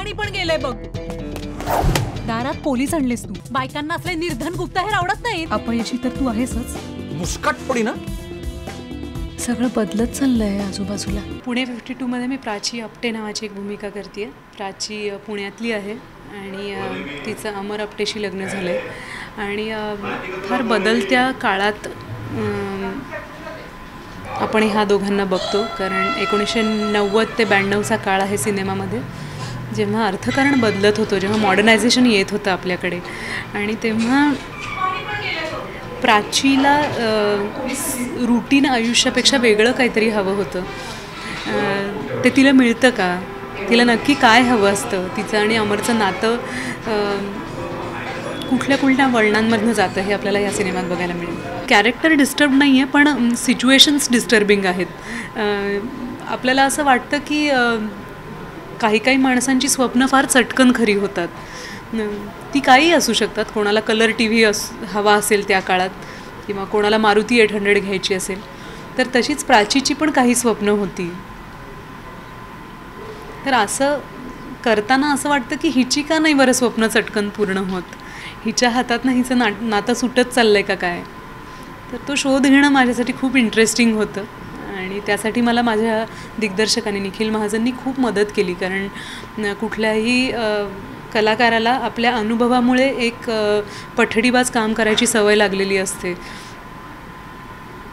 पाणी पण गेलंय बघ. दारात पोलीस आणलेस तू. बायकांना असले निर्धन गुप्तहेर आवडत नाही. अपयशी तर तू आहेसच. मुस्काट पडी ना. सगळं बदलत चाललंय आजूबाजूला. पुणे 52 मध्ये मी प्राची आपटे नावाची एक भूमिका करते. प्राची पुण्यातली आहे आणि तिचं अमर आपटेशी लग्न झालं आहे आणि फार बदलत्या काळात आपण ह्या दोघांना बघतो. कारण 1990 ते 92चा काळ आहे सिनेमामध्ये, जेव्हा अर्थकारण बदलत होतं, जेव्हा मॉडर्नायझेशन येत होतं आपल्याकडे. आणि तेव्हा प्राचीला रुटीन आयुष्यापेक्षा वेगळं काहीतरी हवं होतं. ते तिला मिळतं का? तिला नक्की काय हवं असतं? तिचं आणि अमरचं नातं कुठल्या कुठल्या वळणांमधनं जातं हे आपल्याला या सिनेमात बघायला मिळेल. कॅरेक्टर डिस्टर्ब नाही आहे, पण सिच्युएशन्स डिस्टर्बिंग आहेत. आपल्याला असं वाटतं की काही काही माणसांची स्वप्न फार चटकन खरी होतात. ती काही असू शकतात. कोणाला कलर TV हवा असेल त्या काळात, किंवा कोणाला मारुती 800 घ्यायची असेल, तर तशीच प्राचीची पण काही स्वप्न होती. तर असं करताना असं वाटतं की हिची का नाही बरं स्वप्न चटकन पूर्ण होत? हिच्या हातातनं हिचं नातं सुटत चाललं आहे का काय? तर तो शोध घेणं माझ्यासाठी खूप इंटरेस्टिंग होतं आणि त्यासाठी मला माझ्या दिग्दर्शकाने निखिल महाजननी खूप मदत केली. कारण कुठल्याही कलाकाराला आपल्या अनुभवामुळे एक पठडीबाज काम करायची सवय लागलेली असते.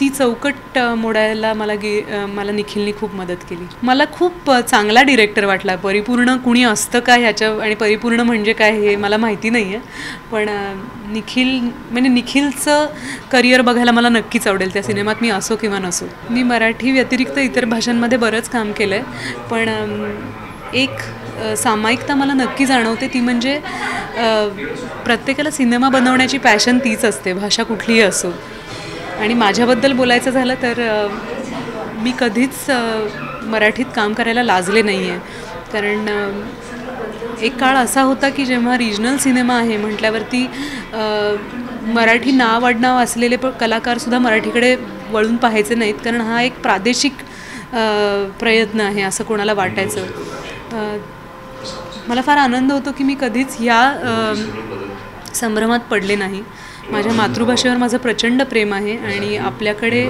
ती चौकट मोडायला मला निखिलनी खूप मदत केली. मला खूप चांगला डिरेक्टर वाटला. परिपूर्ण कुणी असतं का ह्याच्या, आणि परिपूर्ण म्हणजे काय हे मला माहिती नाही आहे, पण निखिलचं करिअर बघायला मला नक्कीच आवडेल त्या सिनेमात, मी असो किंवा नसो. मी मराठी व्यतिरिक्त इतर भाषांमध्ये बरंच काम केलं आहे, पण एक सामायिकता मला नक्की जाणवते. ती म्हणजे प्रत्येकाला सिनेमा बनवण्याची पॅशन तीच असते, भाषा कुठलीही असो. आणि माझ्याबद्दल बोलायचं झालं तर मी कधीच मराठीत काम करायला लाजले नाही आहे. कारण एक काळ असा होता की जेव्हा रिजनल सिनेमा आहे म्हटल्यावरती मराठी नाव आडनाव असलेले कलाकारसुद्धा मराठीकडे वळून पाहायचे नाहीत, कारण हा एक प्रादेशिक प्रयत्न आहे असं कोणाला वाटायचं. मला फार आनंद होतो की मी कधीच ह्या संभ्रमात पडले नाही. माझ्या मातृभाषेवर माझं प्रचंड प्रेम आहे आणि आपल्याकडे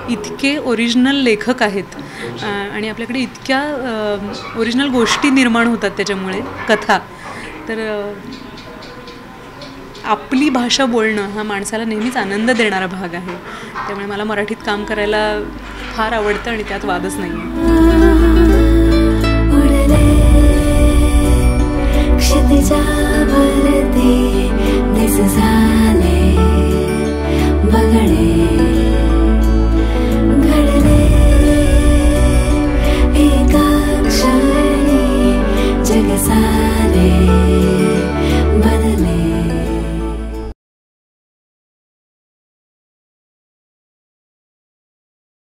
इतके ओरिजिनल लेखक आहेत आणि आपल्याकडे इतक्या ओरिजिनल गोष्टी निर्माण होतात त्याच्यामुळे, कथा. तर आपली भाषा बोलणं हा माणसाला नेहमीच आनंद देणारा भाग आहे. त्यामुळे मला मराठीत काम करायला फार आवडतं आणि त्यात वादच नाही आहे.